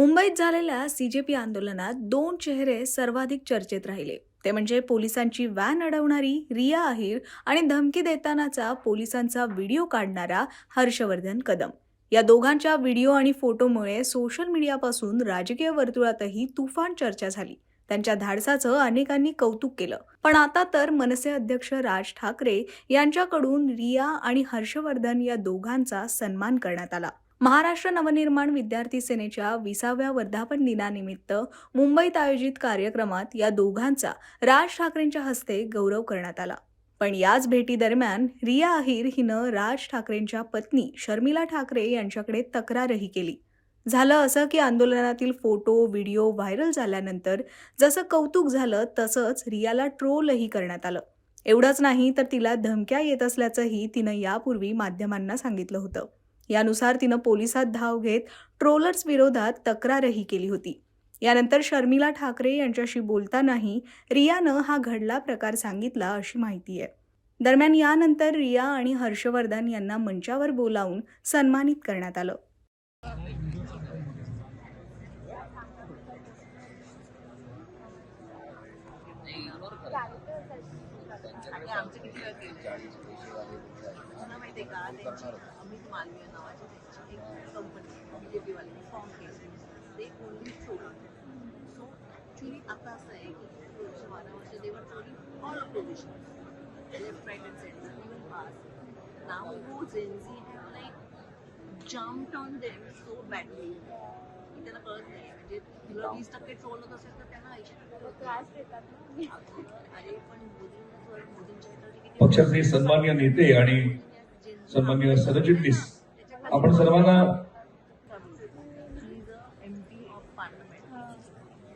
मुंबईत झालेल्या सीजेपी आंदोलनात दोन चेहरे सर्वाधिक चर्चेत राहिले. ते म्हणजे पोलिसांची व्हॅन अडवणारी रिया अहिर आणि धमकी देतानाचा पोलिसांचा व्हिडिओ काढणारा हर्षवर्धन कदम. या दोघांच्या व्हिडिओ आणि फोटोमुळे सोशल मीडियापासून राजकीय वर्तुळातही तुफान चर्चा झाली. त्यांच्या धाडसाचं अनेकांनी कौतुक केलं. पण आता तर मनसे अध्यक्ष राज ठाकरे यांच्याकडून रिया आणि हर्षवर्धन या दोघांचा सन्मान करण्यात आला. महाराष्ट्र नवनिर्माण विद्यार्थी सेनेच्या 20व्या वर्धापन दिनानिमित्त मुंबईत आयोजित कार्यक्रमात या दोघांचा राज ठाकरेंच्या हस्ते गौरव करण्यात आला. पण याच भेटीदरम्यान रिया अहिर हिनं राज ठाकरेंच्या पत्नी शर्मिला ठाकरे यांच्याकडे तक्रारही केली. झालं असं की आंदोलनातील फोटो व्हिडिओ व्हायरल झाल्यानंतर जसं कौतुक झालं तसंच रियाला ट्रोलही करण्यात आलं. एवढंच नाही तर तिला धमक्या येत असल्याचंही तिनं यापूर्वी माध्यमांना सांगितलं होतं. यानुसार तिनं पोलिसात धाव घेत ट्रोलर्स विरोधात तक्रारही केली होती. यानंतर शर्मिला ठाकरे यांच्याशी बोलतानाही रियानं हा घडला प्रकार सांगितला अशी माहिती आहे. दरम्यान यानंतर रिया आणि हर्षवर्धन यांना मंचावर बोलावून सन्मानित करण्यात आलं. आणि आमचं किती वेळ केलं पुन्हा माहिती आहे का, त्यांची अमित मालवीय नावाची त्यांची एक कंपनी बीजेपी वाले फॉर्म केली ते ओनली ट्रोल. सो ॲक्च्युली आता असं आहे की 12 वर्ष they were trolling all opposition left right and centre even pass now you Gen Z have like jumped on them so badly की त्यांना कळत नाही. म्हणजे तुला 20% ट्रोल होत असेल तर त्यांना 80% त्रास देतात. अरे पण पक्षाचे सन्माननीय नेते आणि सन्माननीय सरचिटणीस आपण सर्वांना MP ऑफ पार्लमेंट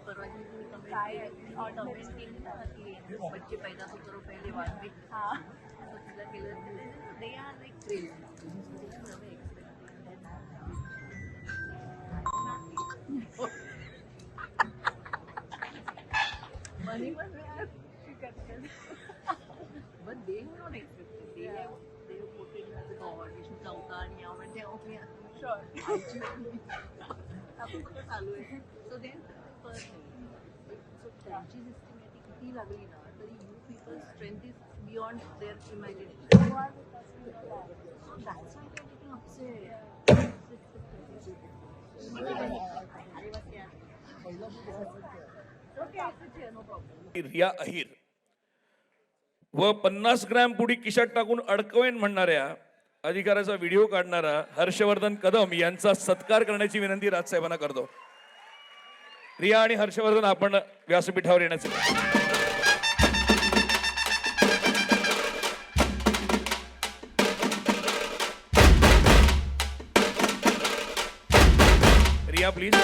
परवाची बच्चे पैदा होतो तो पहिले वाढवे तिला केलं दे आर लाईक क्रेझी. मनी पण but they were not expected. They were putting as a god, Vishnu Chauta and Yam and they okay. Sure. आपण फक्त चालू आहे. So then first thing. So त्यांची सिस्टमॅटिक किती लागली ना तरी you people's strength is beyond their imagination. So that's why they're getting upset. अरे बस क्या okay, no problem. Riya Ahir व 50 ग्रॅम पुडी खिशात टाकून अडकवेन म्हणणाऱ्या अधिकाऱ्याचा व्हिडिओ काढणारा हर्षवर्धन कदम यांचा सत्कार करण्याची विनंती राजसाहेबांना करतो. रिया आणि हर्षवर्धन आपण व्यासपीठावर येण्याचे. रिया प्लीज.